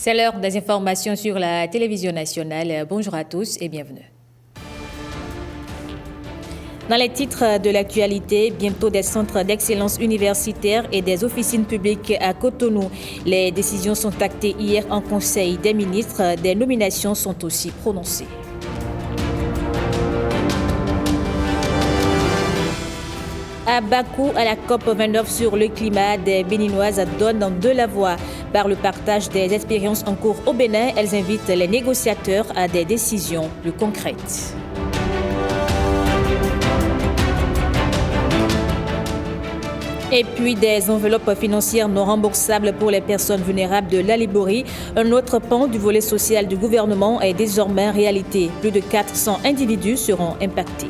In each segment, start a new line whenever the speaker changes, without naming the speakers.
C'est l'heure des informations sur la télévision nationale. Bonjour à tous et bienvenue. Dans les titres de l'actualité, bientôt des centres d'excellence universitaires et des officines publiques à Cotonou. Les décisions sont actées hier en Conseil des ministres. Des nominations sont aussi prononcées. À Bakou, à la COP29 sur le climat, des Béninoises donnent de la voix. Par le partage des expériences en cours au Bénin, elles invitent les négociateurs à des décisions plus concrètes. Et puis des enveloppes financières non remboursables pour les personnes vulnérables de l'Alibouri. Un autre pan du volet social du gouvernement est désormais réalité. Plus de 400 individus seront impactés.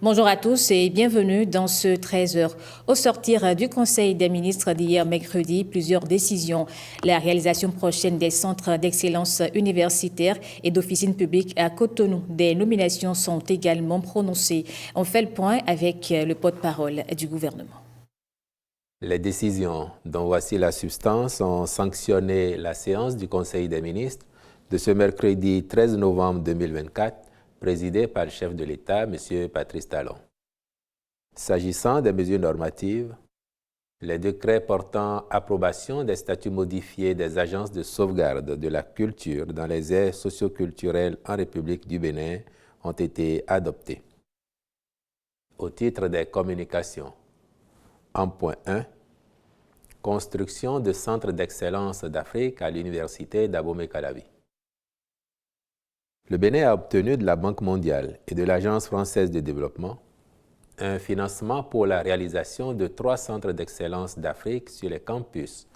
Bonjour à tous et bienvenue dans ce 13h. Au sortir du Conseil des ministres d'hier mercredi, plusieurs décisions. La réalisation prochaine des centres d'excellence universitaires et d'officines publiques à Cotonou. Des nominations sont également prononcées. On fait le point avec le porte-parole du gouvernement.
Les décisions dont voici la substance ont sanctionné la séance du Conseil des ministres de ce mercredi 13 novembre 2024, présidé par le chef de l'État, M. Patrice Talon. S'agissant des mesures normatives, les décrets portant approbation des statuts modifiés des agences de sauvegarde de la culture dans les aires socioculturelles en République du Bénin ont été adoptés. Au titre des communications, en point 1, construction de centres d'excellence d'Afrique à l'université d'Abomey-Calavi. Le Bénin a obtenu de la Banque mondiale et de l'Agence française de développement un financement pour la réalisation de 3 centres d'excellence d'Afrique sur les campus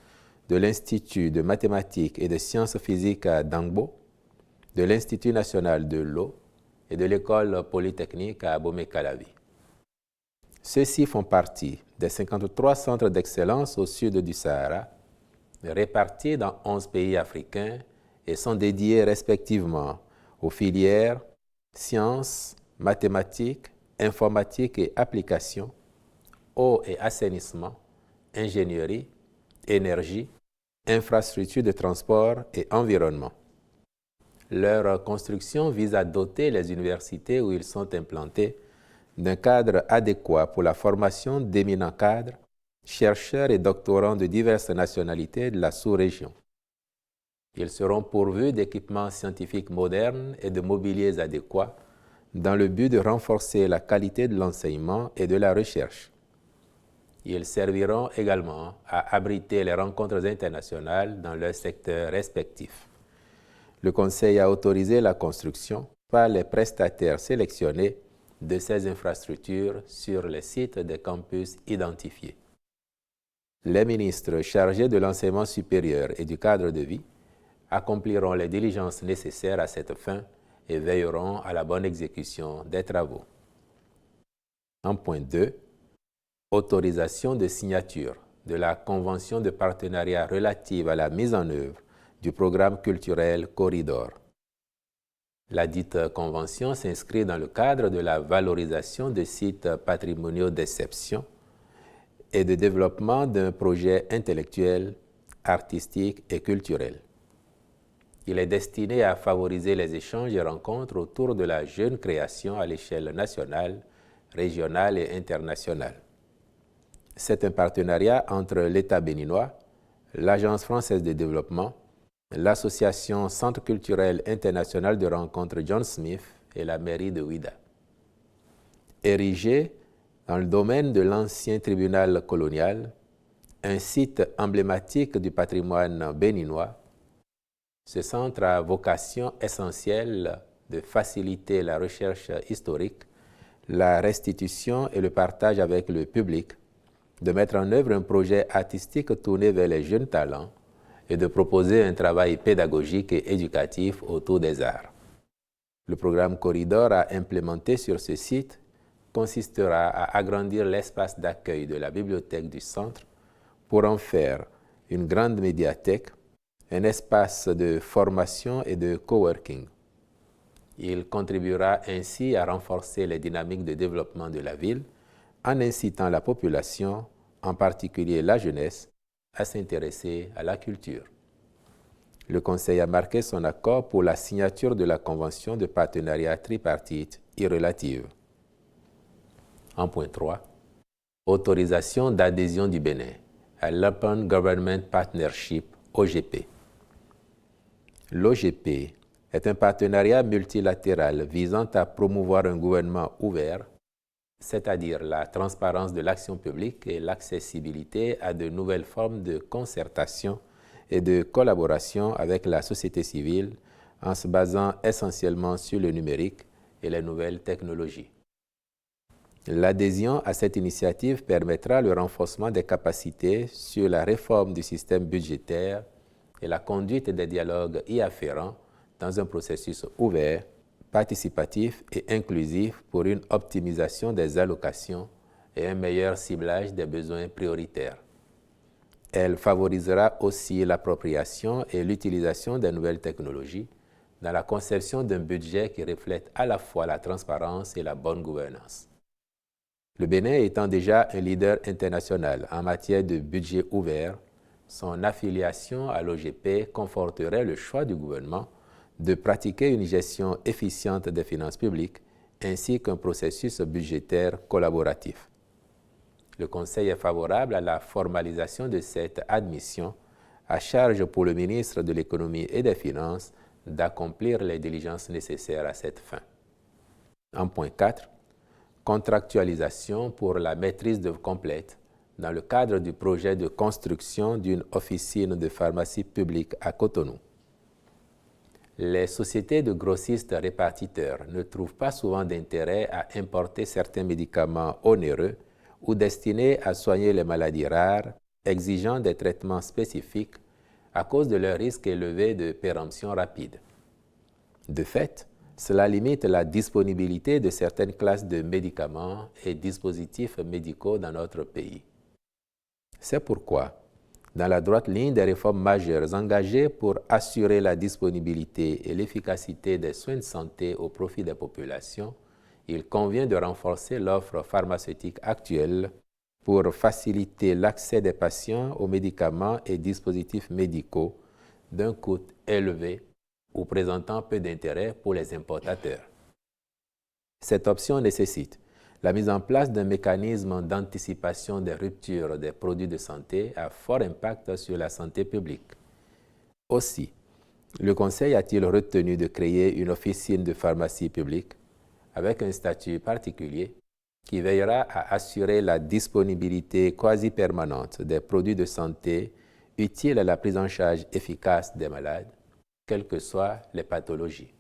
de l'Institut de mathématiques et de sciences physiques à Dangbo, de l'Institut national de l'eau et de l'École polytechnique à Abomey-Calavi. Ceux-ci font partie des 53 centres d'excellence au sud du Sahara, répartis dans 11 pays africains et sont dédiés respectivement aux filières sciences, mathématiques, informatique et applications, eau et assainissement, ingénierie, énergie, infrastructures de transport et environnement. Leur construction vise à doter les universités où ils sont implantés d'un cadre adéquat pour la formation d'éminents cadres, chercheurs et doctorants de diverses nationalités de la sous-région. Ils seront pourvus d'équipements scientifiques modernes et de mobiliers adéquats dans le but de renforcer la qualité de l'enseignement et de la recherche. Ils serviront également à abriter les rencontres internationales dans leurs secteurs respectifs. Le Conseil a autorisé la construction par les prestataires sélectionnés de ces infrastructures sur les sites des campus identifiés. Les ministres chargés de l'enseignement supérieur et du cadre de vie accompliront les diligences nécessaires à cette fin et veilleront à la bonne exécution des travaux. En point 2, autorisation de signature de la Convention de partenariat relative à la mise en œuvre du programme culturel Corridor. La dite convention s'inscrit dans le cadre de la valorisation de sites patrimoniaux d'exception et de développement d'un projet intellectuel, artistique et culturel. Il est destiné à favoriser les échanges et rencontres autour de la jeune création à l'échelle nationale, régionale et internationale. C'est un partenariat entre l'État béninois, l'Agence française de développement, l'Association Centre culturel international de rencontres John Smith et la mairie de Ouidah. Érigé dans le domaine de l'ancien tribunal colonial, un site emblématique du patrimoine béninois, ce centre a vocation essentielle de faciliter la recherche historique, la restitution et le partage avec le public, de mettre en œuvre un projet artistique tourné vers les jeunes talents et de proposer un travail pédagogique et éducatif autour des arts. Le programme Corridor à implémenter sur ce site consistera à agrandir l'espace d'accueil de la bibliothèque du centre pour en faire une grande médiathèque, un espace de formation et de coworking. Il contribuera ainsi à renforcer les dynamiques de développement de la ville en incitant la population, en particulier la jeunesse, à s'intéresser à la culture. Le Conseil a marqué son accord pour la signature de la Convention de partenariat tripartite irrelative. En point 3, autorisation d'adhésion du Bénin à l'Open Government Partnership, OGP. L'OGP est un partenariat multilatéral visant à promouvoir un gouvernement ouvert, c'est-à-dire la transparence de l'action publique et l'accessibilité à de nouvelles formes de concertation et de collaboration avec la société civile en se basant essentiellement sur le numérique et les nouvelles technologies. L'adhésion à cette initiative permettra le renforcement des capacités sur la réforme du système budgétaire et la conduite des dialogues y afférents dans un processus ouvert, participatif et inclusif pour une optimisation des allocations et un meilleur ciblage des besoins prioritaires. Elle favorisera aussi l'appropriation et l'utilisation des nouvelles technologies dans la conception d'un budget qui reflète à la fois la transparence et la bonne gouvernance. Le Bénin étant déjà un leader international en matière de budget ouvert, son affiliation à l'OGP conforterait le choix du gouvernement de pratiquer une gestion efficiente des finances publiques ainsi qu'un processus budgétaire collaboratif. Le Conseil est favorable à la formalisation de cette admission, à charge pour le ministre de l'Économie et des Finances d'accomplir les diligences nécessaires à cette fin. En point 4, contractualisation pour la maîtrise d'œuvre complète dans le cadre du projet de construction d'une officine de pharmacie publique à Cotonou. Les sociétés de grossistes répartiteurs ne trouvent pas souvent d'intérêt à importer certains médicaments onéreux ou destinés à soigner les maladies rares, exigeant des traitements spécifiques à cause de leur risque élevé de péremption rapide. De fait, cela limite la disponibilité de certaines classes de médicaments et dispositifs médicaux dans notre pays. C'est pourquoi, dans la droite ligne des réformes majeures engagées pour assurer la disponibilité et l'efficacité des soins de santé au profit des populations, il convient de renforcer l'offre pharmaceutique actuelle pour faciliter l'accès des patients aux médicaments et dispositifs médicaux d'un coût élevé ou présentant peu d'intérêt pour les importateurs. Cette option nécessite la mise en place d'un mécanisme d'anticipation des ruptures des produits de santé à fort impact sur la santé publique. Aussi, le Conseil a-t-il retenu de créer une officine de pharmacie publique avec un statut particulier qui veillera à assurer la disponibilité quasi permanente des produits de santé utiles à la prise en charge efficace des malades, quelles que soient les pathologies.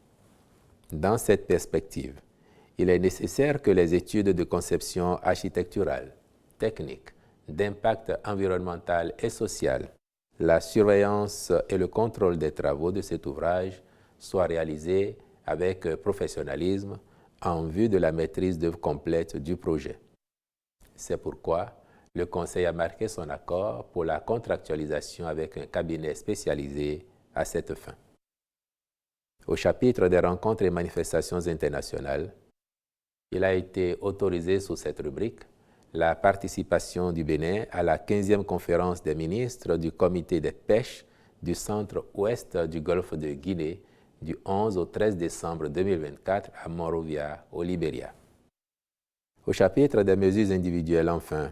Dans cette perspective, il est nécessaire que les études de conception architecturale, technique, d'impact environnemental et social, la surveillance et le contrôle des travaux de cet ouvrage soient réalisés avec professionnalisme en vue de la maîtrise d'œuvre complète du projet. C'est pourquoi le Conseil a marqué son accord pour la contractualisation avec un cabinet spécialisé à cette fin. Au chapitre des rencontres et manifestations internationales, il a été autorisé sous cette rubrique la participation du Bénin à la 15e conférence des ministres du Comité des pêches du centre-ouest du golfe de Guinée du 11 au 13 décembre 2024 à Monrovia, au Libéria. Au chapitre des mesures individuelles, enfin,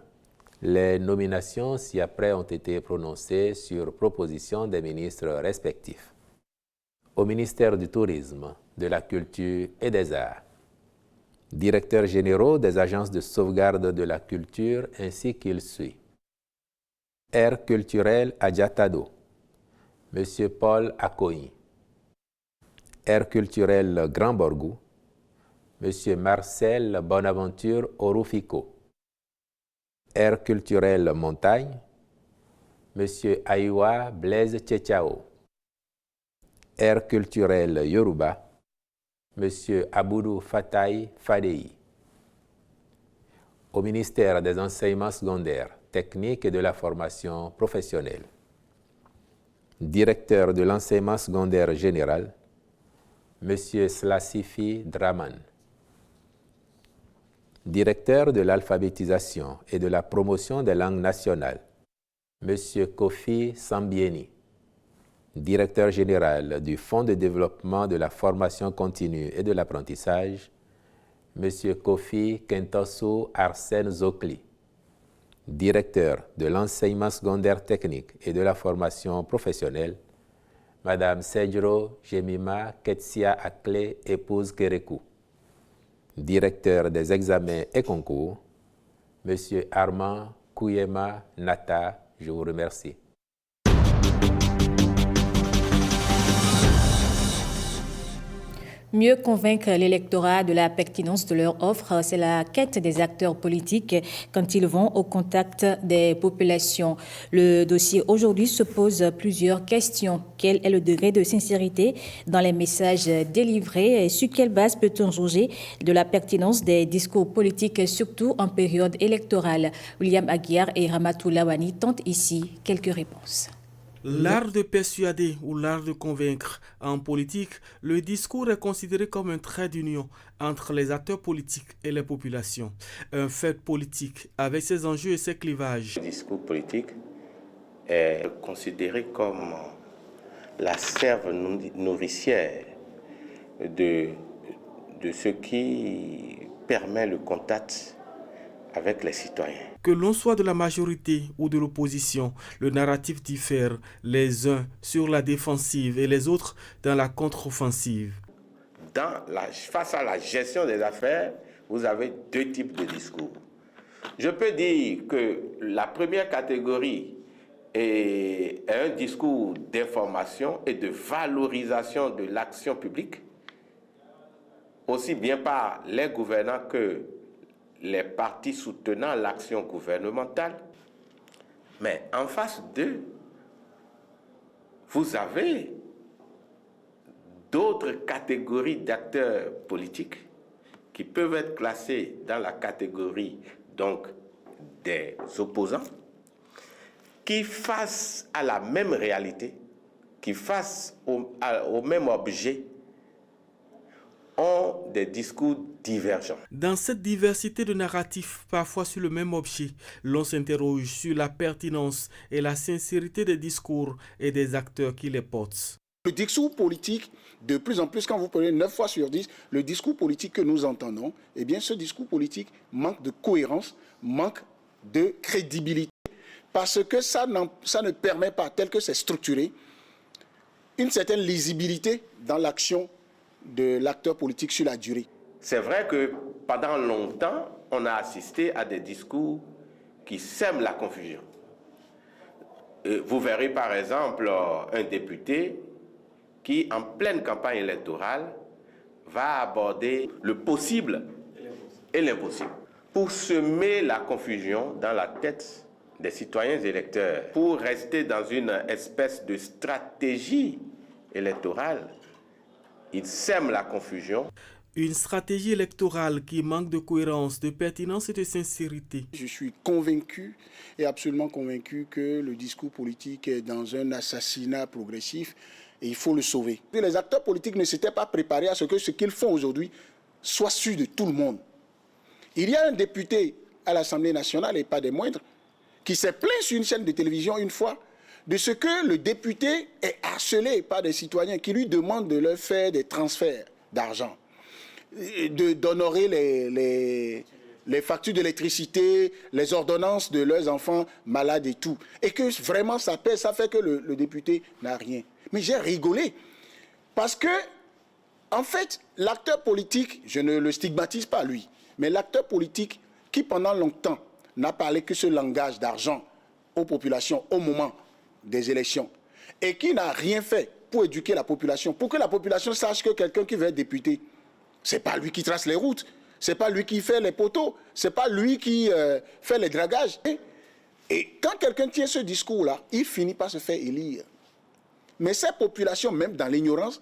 les nominations ci-après ont été prononcées sur proposition des ministres respectifs. Au ministère du Tourisme, de la Culture et des Arts, directeurs généraux des agences de sauvegarde de la culture ainsi qu'il suit. Aire culturelle Adjatado, M. Paul Akoyi. Aire culturelle Grand Borgou, M. Marcel Bonaventure Orufiko. Aire culturelle Montagne, M. Aïwa Blaise Tchétchao. Aire culturelle Yoruba, M. Aboudou Fataï Fadei. Au ministère des Enseignements secondaires, techniques et de la formation professionnelle. Directeur de l'enseignement secondaire général, M. Slasifi Draman. Directeur de l'alphabétisation et de la promotion des langues nationales, M. Kofi Sambieni. Directeur général du Fonds de développement de la formation continue et de l'apprentissage, M. Kofi Kentosu Arsène Zokli. Directeur de l'enseignement secondaire technique et de la formation professionnelle, Mme Sedjro Jemima Ketsia Akle, épouse Kerekou. Directeur des examens et concours, M. Armand Kouyema Nata, je vous remercie.
Mieux convaincre l'électorat de la pertinence de leur offre, c'est la quête des acteurs politiques quand ils vont au contact des populations. Le dossier aujourd'hui se pose plusieurs questions. Quel est le degré de sincérité dans les messages délivrés et sur quelle base peut-on juger de la pertinence des discours politiques, surtout en période électorale? William Aguiar et Ramatou Lawani tentent ici quelques réponses.
L'art de persuader ou l'art de convaincre. En politique, le discours est considéré comme un trait d'union entre les acteurs politiques et les populations. Un fait politique avec ses enjeux et ses clivages.
Le discours politique est considéré comme la sève nourricière de ce qui permet le contact avec les citoyens.
Que l'on soit de la majorité ou de l'opposition, le narratif diffère, les uns sur la défensive et les autres dans la contre-offensive.
Face à la gestion des affaires, vous avez deux types de discours. Je peux dire que la première catégorie est un discours d'information et de valorisation de l'action publique, aussi bien par les gouvernants que les partis soutenant l'action gouvernementale. Mais en face d'eux, vous avez d'autres catégories d'acteurs politiques qui peuvent être classés dans la catégorie donc des opposants, qui face à la même réalité, qui face au même objet, ont des discours divergents.
Dans cette diversité de narratifs, parfois sur le même objet, l'on s'interroge sur la pertinence et la sincérité des discours et des acteurs qui les portent.
Le discours politique, de plus en plus, quand vous prenez 9 fois sur 10, le discours politique que nous entendons, eh bien ce discours politique manque de cohérence, manque de crédibilité, parce que ça ne permet pas, tel que c'est structuré, une certaine lisibilité dans l'action de l'acteur politique sur la durée.
C'est vrai que pendant longtemps, on a assisté à des discours qui sèment la confusion. Vous verrez par exemple un député qui, en pleine campagne électorale, va aborder le possible et l'impossible pour semer la confusion dans la tête des citoyens électeurs, pour rester dans une espèce de stratégie électorale. Il sème la confusion.
Une stratégie électorale qui manque de cohérence, de pertinence et de sincérité.
Je suis convaincu et absolument convaincu que le discours politique est dans un assassinat progressif et il faut le sauver. Les acteurs politiques ne s'étaient pas préparés à ce que ce qu'ils font aujourd'hui soit su de tout le monde. Il y a un député à l'Assemblée nationale, et pas des moindres, qui s'est plaint sur une chaîne de télévision une fois de ce que le député est harcelé par des citoyens qui lui demandent de leur faire des transferts d'argent, d'honorer les factures d'électricité, les ordonnances de leurs enfants malades et tout. Et que vraiment ça pèse, ça fait que le député n'a rien. Mais j'ai rigolé parce que, en fait, l'acteur politique, je ne le stigmatise pas lui, mais l'acteur politique qui pendant longtemps n'a parlé que ce langage d'argent aux populations au moment des élections et qui n'a rien fait pour éduquer la population, pour que la population sache que quelqu'un qui veut être député, c'est pas lui qui trace les routes, c'est pas lui qui fait les poteaux, c'est pas lui qui fait les dragages. Et quand quelqu'un tient ce discours-là, il finit par se faire élire. Mais ces populations, même dans l'ignorance,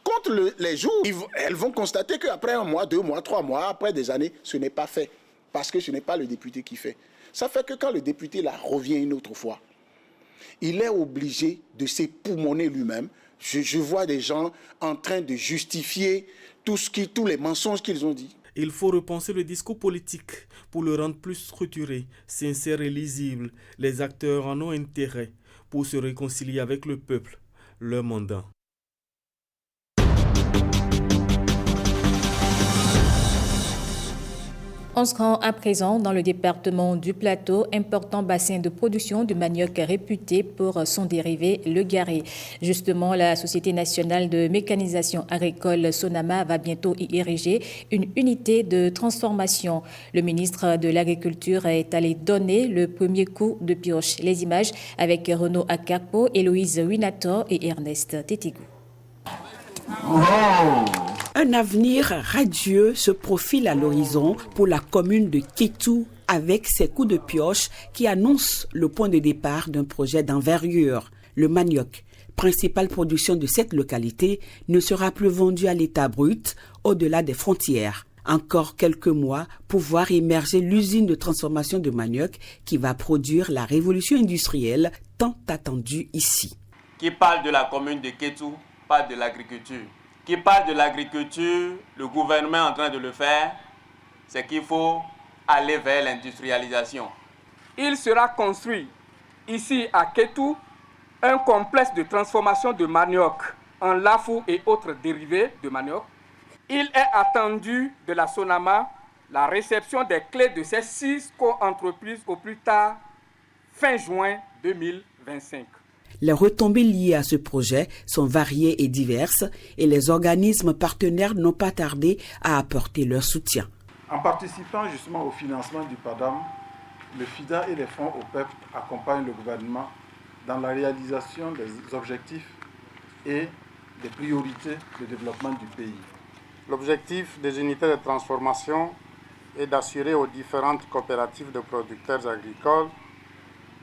contre les jours, elles vont constater qu'après 1 mois, 2 mois, 3 mois, après des années, ce n'est pas fait. Parce que ce n'est pas le député qui fait. Ça fait que quand le député là revient une autre fois, il est obligé de s'époumoner lui-même. Je vois des gens en train de justifier tous les mensonges qu'ils ont dit.
Il faut repenser le discours politique pour le rendre plus structuré, sincère et lisible. Les acteurs en ont intérêt pour se réconcilier avec le peuple, leur mandat.
On se rend à présent dans le département du Plateau, important bassin de production de manioc réputé pour son dérivé, le garé. Justement, la Société nationale de mécanisation agricole Sonama va bientôt y ériger une unité de transformation. Le ministre de l'Agriculture est allé donner le premier coup de pioche. Les images avec Renaud Akapo, Héloïse Winator et Ernest Tétigou.
Un avenir radieux se profile à l'horizon pour la commune de Kétou avec ses coups de pioche qui annoncent le point de départ d'un projet d'envergure. Le manioc, principale production de cette localité, ne sera plus vendu à l'état brut au-delà des frontières. Encore quelques mois pour voir émerger l'usine de transformation de manioc qui va produire la révolution industrielle tant attendue ici.
Qui parle de la commune de Kétou parle de l'agriculture. Qui parle de l'agriculture, le gouvernement est en train de le faire, c'est qu'il faut aller vers l'industrialisation.
Il sera construit ici à Kétou un complexe de transformation de manioc en lafou et autres dérivés de manioc. Il est attendu de la Sonama la réception des clés de ces 6 co-entreprises au plus tard fin juin 2025.
Les retombées liées à ce projet sont variées et diverses et les organismes partenaires n'ont pas tardé à apporter leur soutien.
En participant justement au financement du PADAM, le FIDA et les fonds OPEP accompagnent le gouvernement dans la réalisation des objectifs et des priorités de développement du pays.
L'objectif des unités de transformation est d'assurer aux différentes coopératives de producteurs agricoles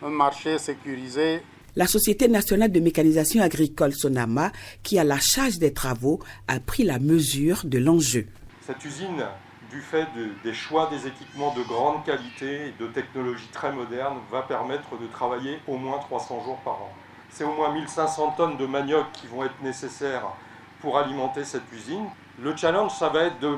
un marché sécurisé.
La Société nationale de mécanisation agricole Sonama, qui a la charge des travaux, a pris la mesure de l'enjeu.
Cette usine, du fait des choix des équipements de grande qualité et de technologies très modernes, va permettre de travailler au moins 300 jours par an. C'est au moins 1500 tonnes de manioc qui vont être nécessaires pour alimenter cette usine. Le challenge, ça va être de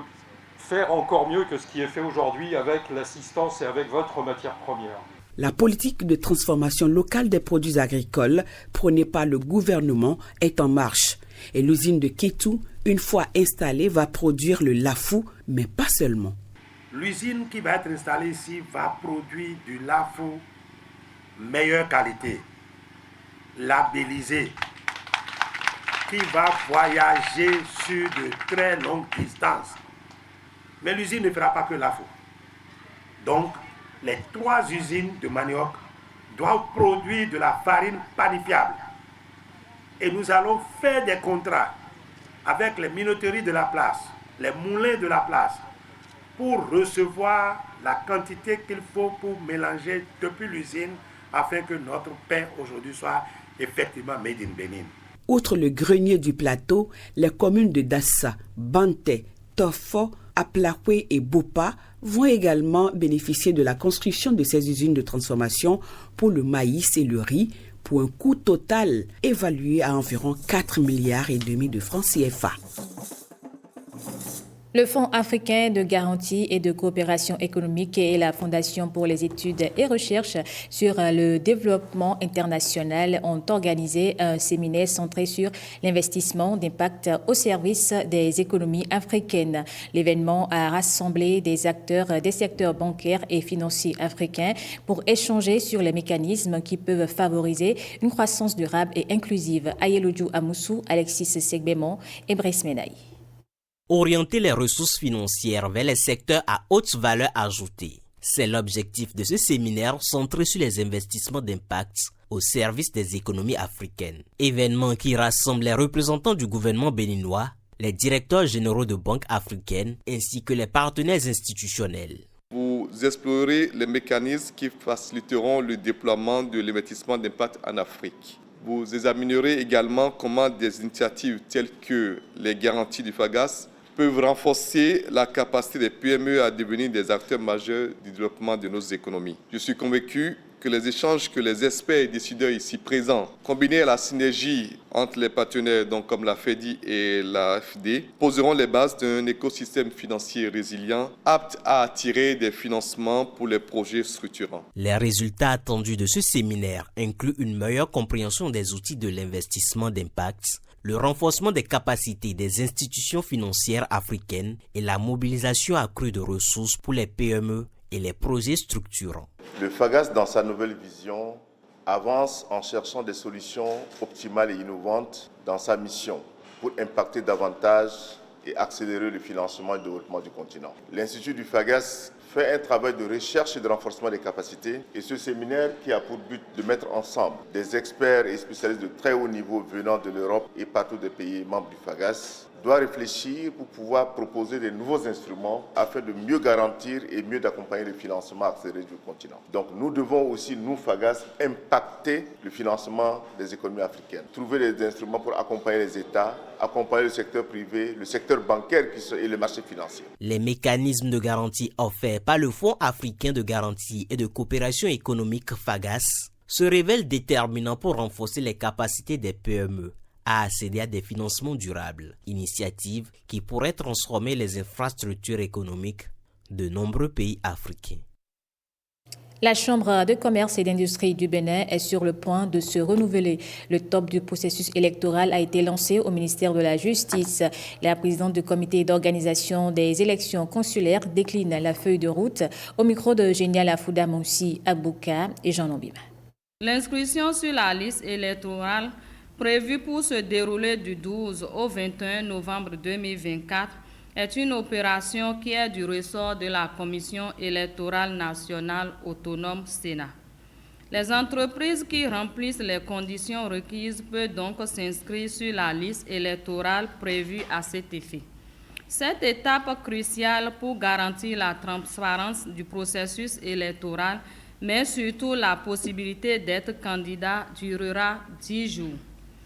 faire encore mieux que ce qui est fait aujourd'hui avec l'assistance et avec votre matière première.
La politique de transformation locale des produits agricoles prônée par le gouvernement est en marche. Et l'usine de Kétou, une fois installée, va produire le lafou, mais pas seulement.
L'usine qui va être installée ici va produire du lafou meilleure qualité, labellisé, qui va voyager sur de très longues distances. Mais l'usine ne fera pas que lafou. Donc, les 3 usines de manioc doivent produire de la farine panifiable. Et nous allons faire des contrats avec les minoteries de la place, les moulins de la place, pour recevoir la quantité qu'il faut pour mélanger depuis l'usine afin que notre pain aujourd'hui soit effectivement made in Benin.
Outre le grenier du plateau, les communes de Dassa, Banté, Tofo, Aplakwe et Bopa vont également bénéficier de la construction de ces usines de transformation pour le maïs et le riz pour un coût total évalué à environ 4,5 milliards de francs CFA.
Le Fonds africain de garantie et de coopération économique et la Fondation pour les études et recherches sur le développement international ont organisé un séminaire centré sur l'investissement d'impact au service des économies africaines. L'événement a rassemblé des acteurs des secteurs bancaires et financiers africains pour échanger sur les mécanismes qui peuvent favoriser une croissance durable et inclusive. Ayelodjou Amoussou, Alexis Segbemon et Brice Menaï.
Orienter les ressources financières vers les secteurs à haute valeur ajoutée. C'est l'objectif de ce séminaire centré sur les investissements d'impact au service des économies africaines. Événement qui rassemble les représentants du gouvernement béninois, les directeurs généraux de banques africaines ainsi que les partenaires institutionnels.
Vous explorez les mécanismes qui faciliteront le déploiement de l'investissement d'impact en Afrique. Vous examinerez également comment des initiatives telles que les garanties du FAGAS peuvent renforcer la capacité des PME à devenir des acteurs majeurs du développement de nos économies. Je suis convaincu que les échanges que les experts et décideurs ici présents, combinés à la synergie entre les partenaires comme la FEDI et la FD, poseront les bases d'un écosystème financier résilient, apte à attirer des financements pour les projets structurants.
Les résultats attendus de ce séminaire incluent une meilleure compréhension des outils de l'investissement d'impact, le renforcement des capacités des institutions financières africaines et la mobilisation accrue de ressources pour les PME et les projets structurants.
Le FAGAS, dans sa nouvelle vision, avance en cherchant des solutions optimales et innovantes dans sa mission pour impacter davantage et accélérer le financement et le développement du continent. L'Institut du FAGAS fait un travail de recherche et de renforcement des capacités et ce séminaire qui a pour but de mettre ensemble des experts et spécialistes de très haut niveau venant de l'Europe et partout des pays membres du FAGAS doit réfléchir pour pouvoir proposer de nouveaux instruments afin de mieux garantir et mieux d'accompagner le financement accéléré du continent. Donc nous devons aussi, nous FAGAS, impacter le financement des économies africaines, trouver des instruments pour accompagner les États, accompagner le secteur privé, le secteur bancaire et le marché financier.
Les mécanismes de garantie offerts par le Fonds africain de garantie et de coopération économique FAGAS se révèlent déterminants pour renforcer les capacités des PME à accéder à des financements durables, initiative qui pourrait transformer les infrastructures économiques de nombreux pays africains.
La Chambre de commerce et d'industrie du Bénin est sur le point de se renouveler. Le top du processus électoral a été lancé au ministère de la Justice. La présidente du comité d'organisation des élections consulaires décline la feuille de route au micro de Génial Afouda Moussi Abouka et Jean Lombima.
L'inscription sur la liste électorale prévue pour se dérouler du 12 au 21 novembre 2024 est une opération qui est du ressort de la Commission électorale nationale autonome Sénat. Les entreprises qui remplissent les conditions requises peuvent donc s'inscrire sur la liste électorale prévue à cet effet. Cette étape cruciale pour garantir la transparence du processus électoral, mais surtout la possibilité d'être candidat, durera 10 jours.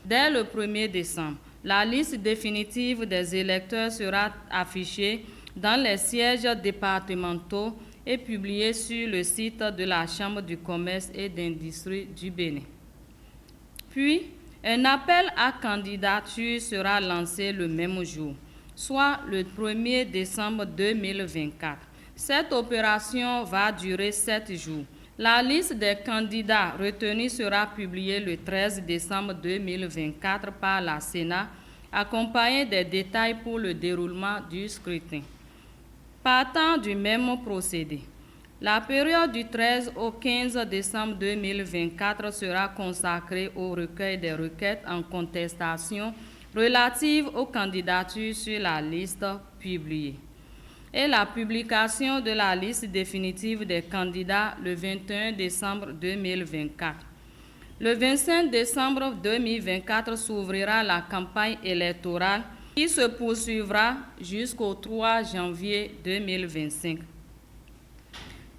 Dès le 1er décembre, la liste définitive des électeurs sera affichée dans les sièges départementaux et publiée sur le site de la Chambre du commerce et d'industrie du Bénin. Puis, un appel à candidature sera lancé le même jour, soit le 1er décembre 2024. Cette opération va durer 7 jours. La liste des candidats retenus sera publiée le 13 décembre 2024 par la Sénat, accompagnée des détails pour le déroulement du scrutin. Partant du même procédé, la période du 13 au 15 décembre 2024 sera consacrée au recueil des requêtes en contestation relatives aux candidatures sur la liste publiée et la publication de la liste définitive des candidats le 21 décembre 2024. Le 25 décembre 2024 s'ouvrira la campagne électorale qui se poursuivra jusqu'au 3 janvier 2025.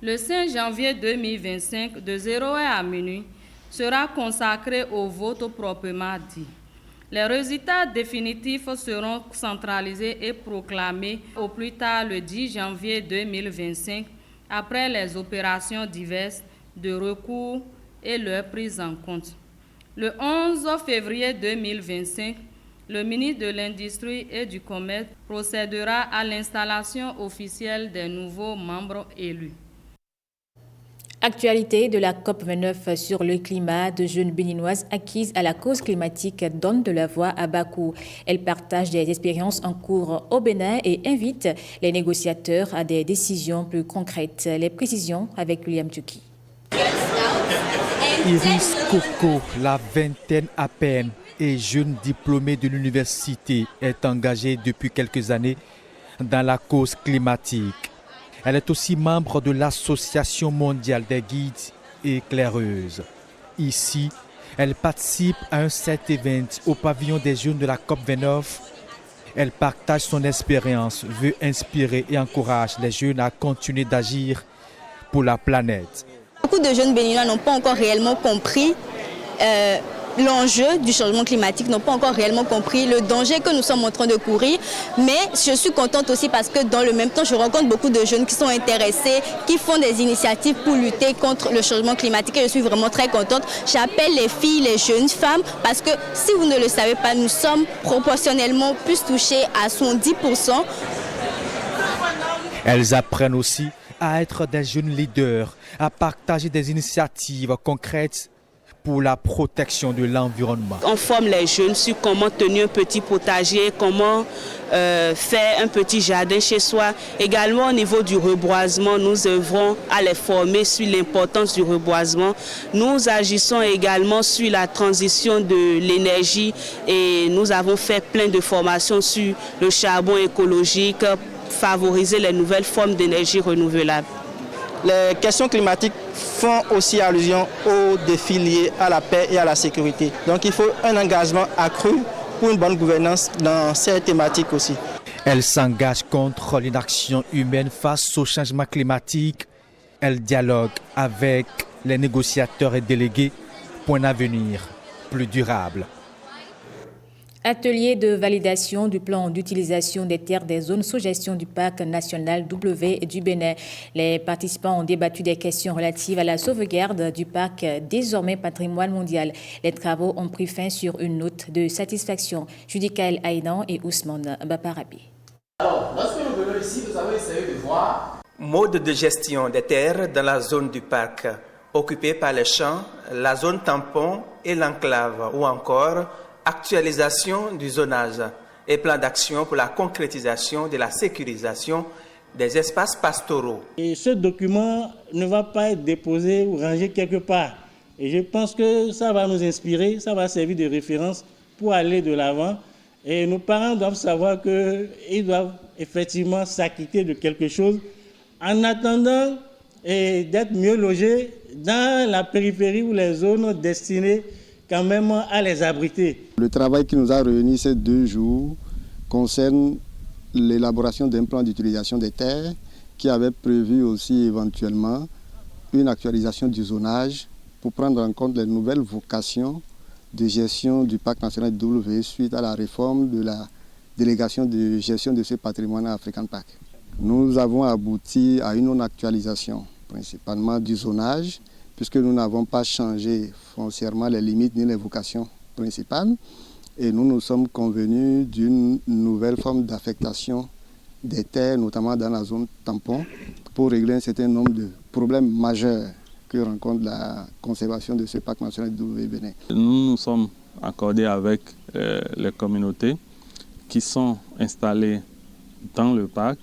Le 5 janvier 2025, de 0h à minuit, sera consacré au vote proprement dit. Les résultats définitifs seront centralisés et proclamés au plus tard le 10 janvier 2025 après les opérations diverses de recours et leur prise en compte. Le 11 février 2025, le ministre de l'Industrie et du Commerce procédera à l'installation officielle des nouveaux membres élus.
Actualité de la COP29 sur le climat, de jeunes béninoises acquises à la cause climatique donnent de la voix à Bakou. Elles partagent des expériences en cours au Bénin et invitent les négociateurs à des décisions plus concrètes. Les précisions avec William Tuki.
Iris Coco, la vingtaine à peine, et jeune diplômée de l'université, est engagée depuis quelques années dans la cause climatique. Elle est aussi membre de l'Association mondiale des guides et éclaireuses. Ici, elle participe à un set event au pavillon des jeunes de la COP29. Elle partage son expérience, veut inspirer et encourage les jeunes à continuer d'agir pour la planète.
Beaucoup de jeunes béninois n'ont pas encore réellement compris l'enjeu du changement climatique, n'ont pas encore réellement compris le danger que nous sommes en train de courir. Mais je suis contente aussi parce que dans le même temps, je rencontre beaucoup de jeunes qui sont intéressés, qui font des initiatives pour lutter contre le changement climatique et je suis vraiment très contente. J'appelle les filles, les jeunes femmes parce que si vous ne le savez pas, nous sommes proportionnellement plus touchés à 110%.
Elles apprennent aussi à être des jeunes leaders, à partager des initiatives concrètes pour la protection de l'environnement.
On forme les jeunes sur comment tenir un petit potager, comment faire un petit jardin chez soi. Également au niveau du reboisement, nous œuvrons à les former sur l'importance du reboisement. Nous agissons également sur la transition de l'énergie et nous avons fait plein de formations sur le charbon écologique, favoriser les nouvelles formes d'énergie renouvelable.
Les questions climatiques font aussi allusion aux défis liés à la paix et à la sécurité. Donc il faut un engagement accru pour une bonne gouvernance dans ces thématiques aussi.
Elle s'engage contre l'inaction humaine face au changement climatique. Elle dialogue avec les négociateurs et délégués pour un avenir plus durable.
Atelier de validation du plan d'utilisation des terres des zones sous gestion du parc national W du Bénin. Les participants ont débattu des questions relatives à la sauvegarde du parc, désormais patrimoine mondial. Les travaux ont pris fin sur une note de satisfaction. Judikaël Aïnan et Ousmane Baparabi.
Alors, lorsque nous venons ici, nous avons essayé de voir mode de gestion des terres dans la zone du parc, occupée par les champs, la zone tampon et l'enclave, ou encore actualisation du zonage et plan d'action pour la concrétisation de la sécurisation des espaces pastoraux.
Et ce document ne va pas être déposé ou rangé quelque part. Et je pense que ça va nous inspirer, ça va servir de référence pour aller de l'avant. Et nos parents doivent savoir qu'ils doivent effectivement s'acquitter de quelque chose en attendant d'être mieux logés dans la périphérie ou les zones destinées quand même à les abriter.
Le travail qui nous a réunis ces 2 jours concerne l'élaboration d'un plan d'utilisation des terres qui avait prévu aussi éventuellement une actualisation du zonage pour prendre en compte les nouvelles vocations de gestion du parc national W suite à la réforme de la délégation de gestion de ce patrimoine à African Park. Nous avons abouti à une non-actualisation, principalement du zonage, puisque nous n'avons pas changé foncièrement les limites ni les vocations principales. Et nous nous sommes convenus d'une nouvelle forme d'affectation des terres, notamment dans la zone tampon, pour régler un certain nombre de problèmes majeurs que rencontre la conservation de ce parc national du Bénin.
Nous nous sommes accordés avec les communautés qui sont installées dans le parc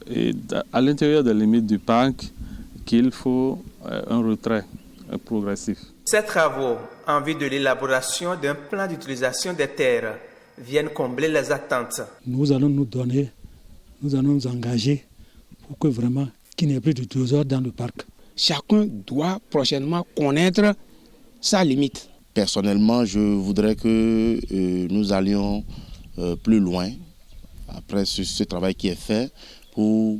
et à l'intérieur des limites du parc qu'il faut un retrait progressif.
Ces travaux en vue de l'élaboration d'un plan d'utilisation des terres viennent combler les attentes.
Nous allons nous engager pour que vraiment qu'il n'y ait plus de désordre dans le parc.
Chacun doit prochainement connaître sa limite.
Personnellement, je voudrais que nous allions plus loin après ce travail qui est fait pour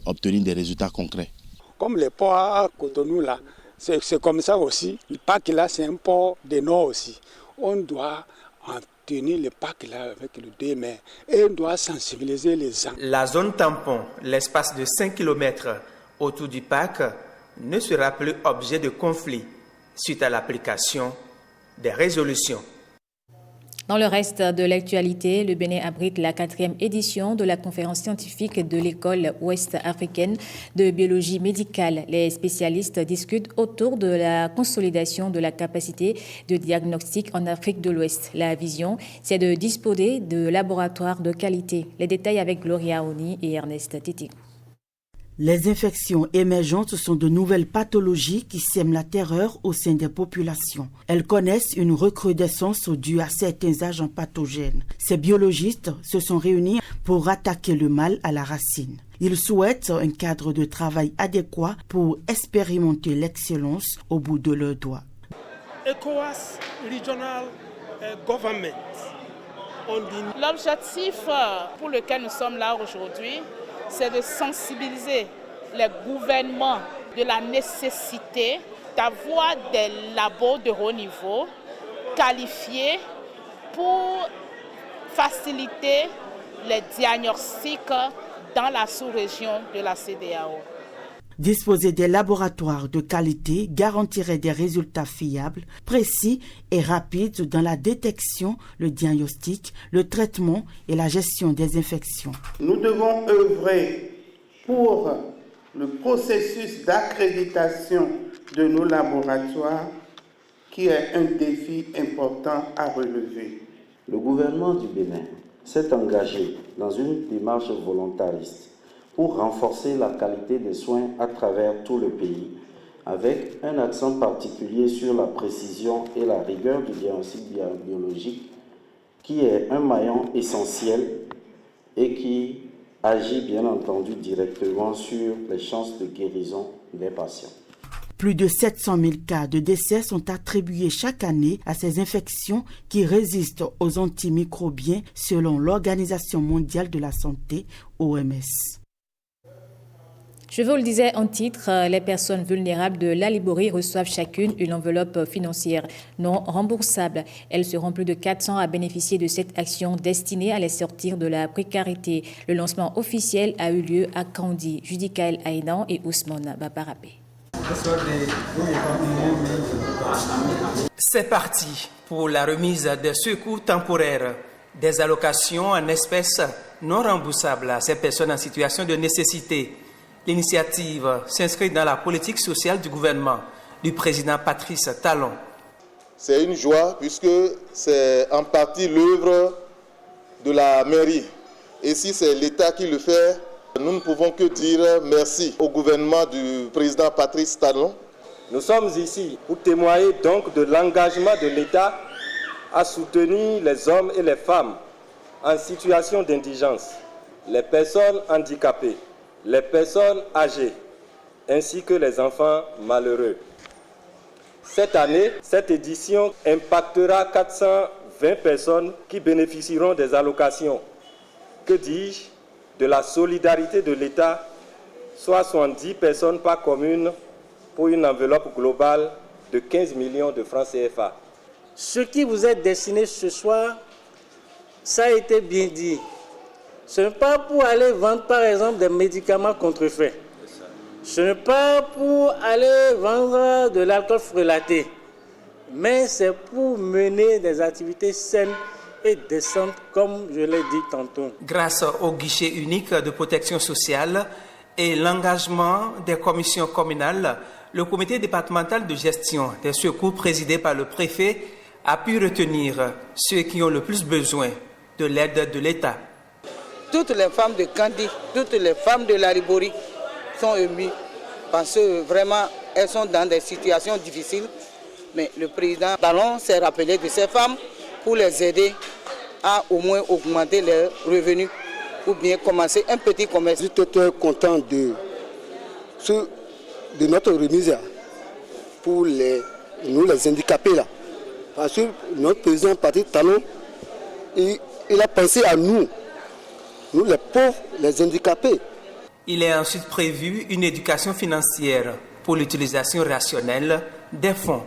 obtenir des résultats concrets.
Comme les ports à Cotonou là, c'est comme ça aussi. Le parc là, c'est un port de nord aussi. On doit en tenir le parc là avec le 2 mai et on doit sensibiliser les gens.
La zone tampon, l'espace de 5 km autour du parc, ne sera plus objet de conflit suite à l'application des résolutions.
Dans le reste de l'actualité, le Bénin abrite la 4e édition de la conférence scientifique de l'école ouest-africaine de biologie médicale. Les spécialistes discutent autour de la consolidation de la capacité de diagnostic en Afrique de l'Ouest. La vision, c'est de disposer de laboratoires de qualité. Les détails avec Gloria Oni et Ernest Titikou.
Les infections émergentes sont de nouvelles pathologies qui sèment la terreur au sein des populations. Elles connaissent une recrudescence due à certains agents pathogènes. Ces biologistes se sont réunis pour attaquer le mal à la racine. Ils souhaitent un cadre de travail adéquat pour expérimenter l'excellence au bout de leurs doigts.
ECOWAS Regional Government.
L'objectif pour lequel nous sommes là aujourd'hui, c'est de sensibiliser les gouvernements de la nécessité d'avoir des labos de haut niveau qualifiés pour faciliter les diagnostics dans la sous-région de la CEDEAO.
Disposer des laboratoires de qualité garantirait des résultats fiables, précis et rapides dans la détection, le diagnostic, le traitement et la gestion des infections.
Nous devons œuvrer pour le processus d'accréditation de nos laboratoires qui est un défi important à relever.
Le gouvernement du Bénin s'est engagé dans une démarche volontariste pour renforcer la qualité des soins à travers tout le pays, avec un accent particulier sur la précision et la rigueur du diagnostic biologique, qui est un maillon essentiel et qui agit bien entendu directement sur les chances de guérison des patients.
Plus de 700 000 cas de décès sont attribués chaque année à ces infections qui résistent aux antimicrobiens selon l'Organisation mondiale de la santé, OMS.
Je vous le disais en titre, les personnes vulnérables de la Liborie reçoivent chacune une enveloppe financière non remboursable. Elles seront plus de 400 à bénéficier de cette action destinée à les sortir de la précarité. Le lancement officiel a eu lieu à Kandi. Judicaël Aïdan et Ousmane Babarapé.
C'est parti pour la remise des secours temporaires, des allocations en espèces non remboursables à ces personnes en situation de nécessité. L'initiative s'inscrit dans la politique sociale du gouvernement du président Patrice Talon.
C'est une joie puisque c'est en partie l'œuvre de la mairie. Et si c'est l'État qui le fait, nous ne pouvons que dire merci au gouvernement du président Patrice Talon.
Nous sommes ici pour témoigner donc de l'engagement de l'État à soutenir les hommes et les femmes en situation d'indigence, les personnes handicapées, les personnes âgées, ainsi que les enfants malheureux. Cette année, cette édition impactera 420 personnes qui bénéficieront des allocations. Que dis-je, de la solidarité de l'État, soit 70 personnes par commune pour une enveloppe globale de 15 millions de francs CFA.
Ce qui vous est destiné ce soir, ça a été bien dit. Ce n'est pas pour aller vendre, par exemple, des médicaments contrefaits. Ce n'est pas pour aller vendre de l'alcool frelaté. Mais c'est pour mener des activités saines et décentes, comme je l'ai dit tantôt.
Grâce au guichet unique de protection sociale et l'engagement des commissions communales, le comité départemental de gestion des secours présidé par le préfet a pu retenir ceux qui ont le plus besoin de l'aide de l'État.
Toutes les femmes de Kandi, toutes les femmes de la Liborie sont émues parce que vraiment elles sont dans des situations difficiles. Mais le président Talon s'est rappelé de ces femmes pour les aider à au moins augmenter leurs revenus ou bien commencer un petit commerce.
Je suis très content de notre remise pour nous les handicapés là. Parce que notre président Patrice Talon, il a pensé à nous. Nous, les pauvres, les handicapés.
Il est ensuite prévu une éducation financière pour l'utilisation rationnelle des fonds.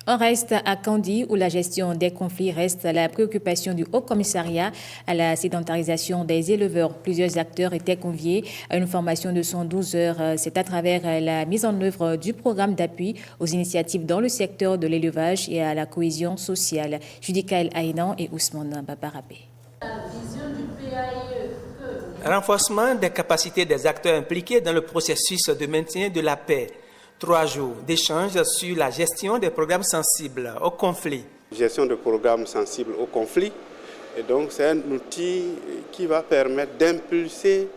On reste à Kandi où la gestion des conflits reste la préoccupation du Haut-Commissariat à la sédentarisation des éleveurs. Plusieurs acteurs étaient conviés à une formation de 112 heures. C'est à travers la mise en œuvre du programme d'appui aux initiatives dans le secteur de l'élevage et à la cohésion sociale. Judicaël Aïdan et Ousmane Babarapé.
Renforcement des capacités des acteurs impliqués dans le processus de maintien de la paix. 3 jours d'échanges sur la gestion des programmes sensibles au conflit.
Gestion de programmes sensibles au conflit. Et donc c'est un outil qui va permettre d'impulser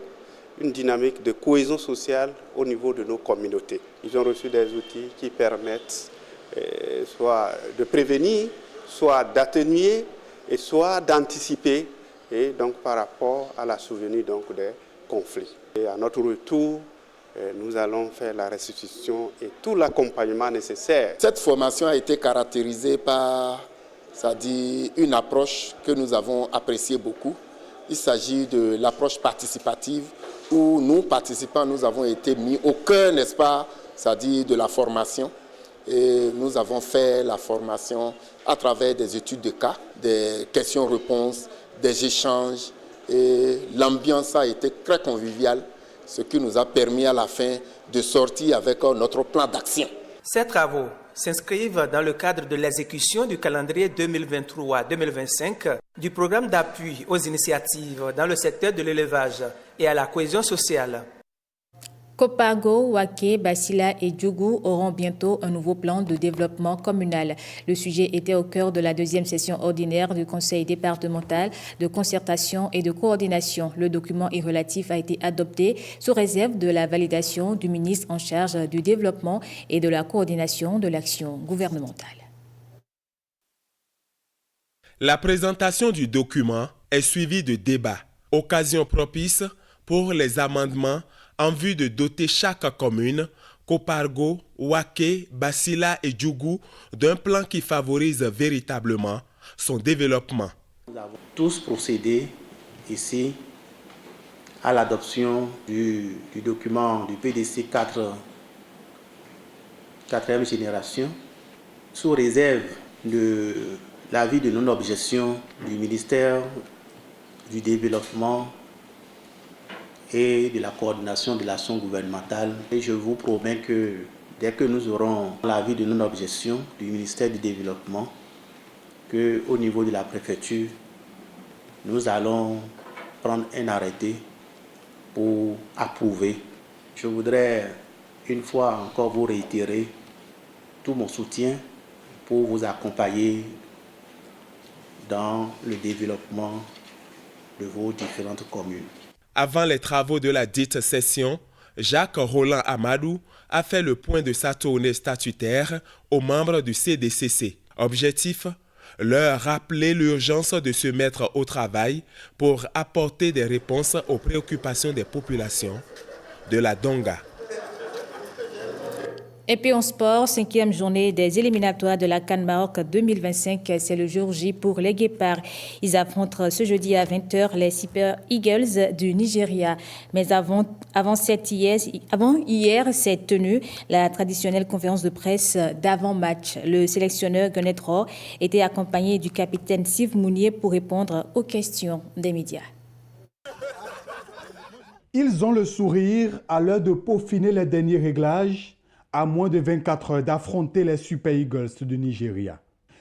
une dynamique de cohésion sociale au niveau de nos communautés. Ils ont reçu des outils qui permettent soit de prévenir, soit d'atténuer et soit d'anticiper, et donc par rapport à la survenue donc des conflits. Et à notre retour, nous allons faire la restitution et tout l'accompagnement nécessaire.
Cette formation a été caractérisée par, c'est-à-dire une approche que nous avons appréciée beaucoup. Il s'agit de l'approche participative où nous, participants, nous avons été mis au cœur, n'est-ce pas, c'est-à-dire de la formation. Et nous avons fait la formation à travers des études de cas, des questions-réponses, des échanges. Et l'ambiance a été très conviviale, ce qui nous a permis à la fin de sortir avec notre plan d'action.
Ces travaux s'inscrivent dans le cadre de l'exécution du calendrier 2023-2025 du programme d'appui aux initiatives dans le secteur de l'élevage et à la cohésion sociale.
Kopago, Waké, Basila et Djougou auront bientôt un nouveau plan de développement communal. Le sujet était au cœur de la deuxième session ordinaire du Conseil départemental de concertation et de coordination. Le document relatif a été adopté sous réserve de la validation du ministre en charge du développement et de la coordination de l'action gouvernementale.
La présentation du document est suivie de débats, occasion propice pour les amendements en vue de doter chaque commune, Kopargo, Waké, Basila et Djougou, d'un plan qui favorise véritablement son développement.
Nous avons tous procédé ici à l'adoption du document du PDC 4e génération, sous réserve de l'avis de non-objection du ministère du Développement et de la coordination de l'action gouvernementale. Et je vous promets que dès que nous aurons l'avis de non-objection du ministère du Développement, qu'au niveau de la préfecture, nous allons prendre un arrêté pour approuver. Je voudrais une fois encore vous réitérer tout mon soutien pour vous accompagner dans le développement de vos différentes communes.
Avant les travaux de la dite session, Jacques Roland Amadou a fait le point de sa tournée statutaire aux membres du CDCC. Objectif, leur rappeler l'urgence de se mettre au travail pour apporter des réponses aux préoccupations des populations de la Donga.
Et puis en sport, 5e journée des éliminatoires de la CAN Maroc 2025. C'est le jour J pour les Guépards. Ils affrontent ce jeudi à 20h les Super Eagles du Nigeria. Mais avant hier, s'est tenue la traditionnelle conférence de presse d'avant-match. Le sélectionneur Gunnet Rohr était accompagné du capitaine Steve Mounier pour répondre aux questions des médias.
Ils ont le sourire à l'heure de peaufiner les derniers réglages, à moins de 24 heures d'affronter les Super Eagles du Nigeria.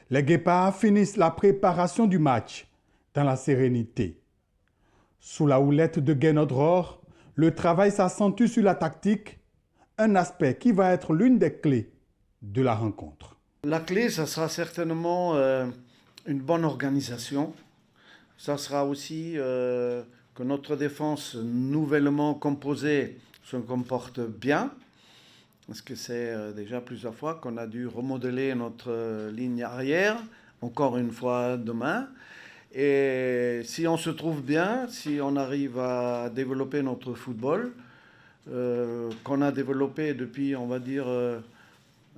Les Guépards finissent la préparation du match dans la sérénité. Sous la houlette de Gunnet Rohr, le travail s'accentue sur la tactique, un aspect qui va être l'une des clés de la rencontre.
La clé, ça sera certainement une bonne organisation. Ça sera aussi que notre défense nouvellement composée se comporte bien. Parce que c'est déjà plusieurs fois qu'on a dû remodeler notre ligne arrière, encore une fois demain. Et si on se trouve bien, si on arrive à développer notre football, qu'on a développé depuis, on va dire,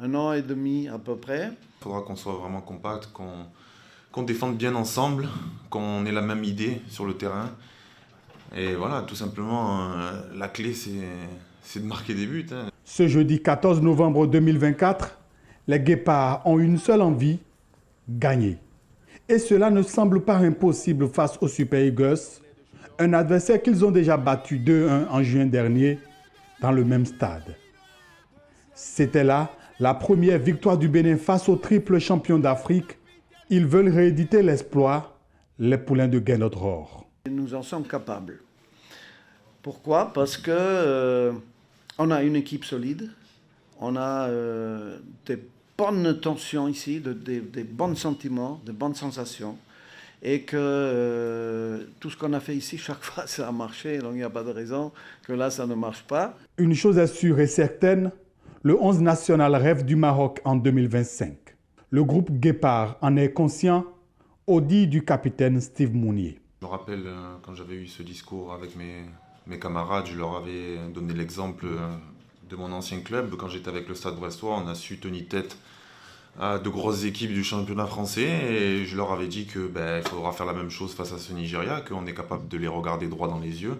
1 an et demi à peu près.
Il faudra qu'on soit vraiment compact, qu'on défende bien ensemble, qu'on ait la même idée sur le terrain. Et voilà, tout simplement, la clé, c'est de marquer des buts.
Ce jeudi 14 novembre 2024, les Guépards ont une seule envie, gagner. Et cela ne semble pas impossible face aux Super Eagles, un adversaire qu'ils ont déjà battu 2-1 en juin dernier dans le même stade. C'était là la première victoire du Bénin face au triple champion d'Afrique. Ils veulent rééditer l'exploit, les poulains de Gunnet Rohr.
Nous en sommes capables. Pourquoi ? Parce que on a une équipe solide, on a des bonnes tensions ici, des bons sentiments, des bonnes sensations, et que tout ce qu'on a fait ici, chaque fois, ça a marché, donc il n'y a pas de raison que là, ça ne marche pas.
Une chose est sûre et certaine, le 11 national rêve du Maroc en 2025. Le groupe Guépard en est conscient, au dit du capitaine Steve Mounier.
Je me rappelle quand j'avais eu ce discours avec mes camarades, je leur avais donné l'exemple de mon ancien club. Quand j'étais avec le Stade Brestois, on a su tenir tête à de grosses équipes du championnat français et je leur avais dit que il faudra faire la même chose face à ce Nigeria, qu'on est capable de les regarder droit dans les yeux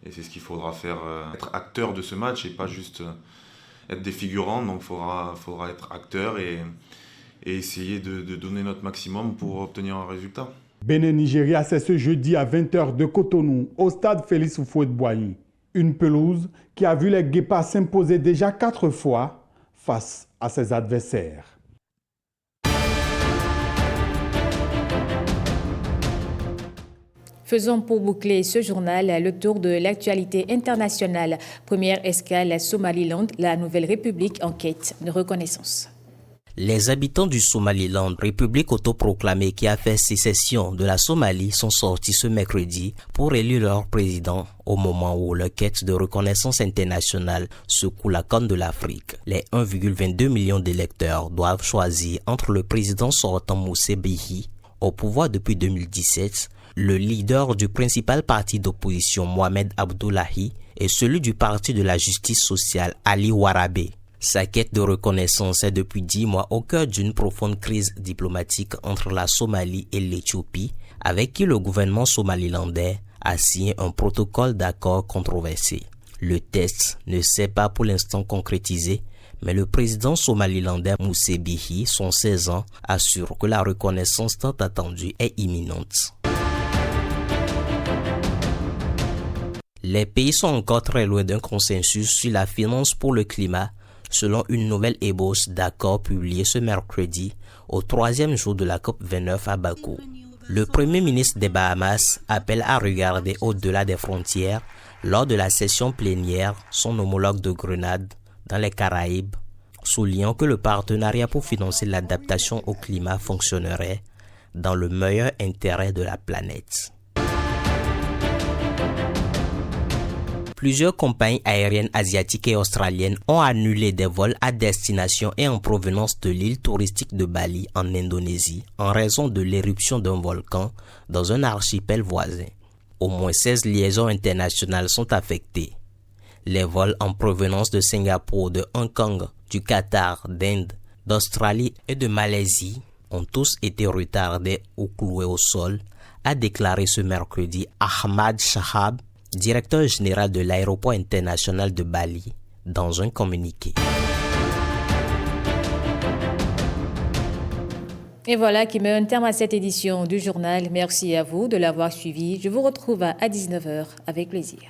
et c'est ce qu'il faudra faire, être acteur de ce match et pas juste être des figurants, donc il faudra être acteur et essayer de donner notre maximum pour obtenir un résultat.
Bénin-Nigeria, c'est ce jeudi à 20h de Cotonou, au stade Félix Houphouët-Boigny. Une pelouse qui a vu les Guépards s'imposer déjà 4 fois face à ses adversaires.
Faisons pour boucler ce journal le tour de l'actualité internationale. Première escale, Somaliland, la nouvelle république en quête de reconnaissance.
Les habitants du Somaliland, république autoproclamée qui a fait sécession de la Somalie, sont sortis ce mercredi pour élire leur président au moment où leur quête de reconnaissance internationale secoue la corne de l'Afrique. Les 1,22 million d'électeurs doivent choisir entre le président sortant Moussé Bihi, au pouvoir depuis 2017, le leader du principal parti d'opposition Mohamed Abdullahi et celui du parti de la justice sociale Ali Warabe. Sa quête de reconnaissance est depuis 10 mois au cœur d'une profonde crise diplomatique entre la Somalie et l'Éthiopie, avec qui le gouvernement somalilandais a signé un protocole d'accord controversé. Le test ne s'est pas pour l'instant concrétisé, mais le président somalilandais Moussé Bihi, son 16 ans, assure que la reconnaissance tant attendue est imminente. Les pays sont encore très loin d'un consensus sur la finance pour le climat, selon une nouvelle ébauche d'accord publiée ce mercredi, au 3e jour de la COP29 à Bakou. Le Premier ministre des Bahamas appelle à regarder au-delà des frontières lors de la session plénière son homologue de Grenade, dans les Caraïbes, soulignant que le partenariat pour financer l'adaptation au climat fonctionnerait dans le meilleur intérêt de la planète. Plusieurs compagnies aériennes asiatiques et australiennes ont annulé des vols à destination et en provenance de l'île touristique de Bali en Indonésie en raison de l'éruption d'un volcan dans un archipel voisin. Au moins 16 liaisons internationales sont affectées. Les vols en provenance de Singapour, de Hong Kong, du Qatar, d'Inde, d'Australie et de Malaisie ont tous été retardés ou cloués au sol, a déclaré ce mercredi Ahmad Shahab, directeur général de l'aéroport international de Bali, dans un communiqué.
Et voilà qui met un terme à cette édition du journal. Merci à vous de l'avoir suivi. Je vous retrouve à 19h avec plaisir.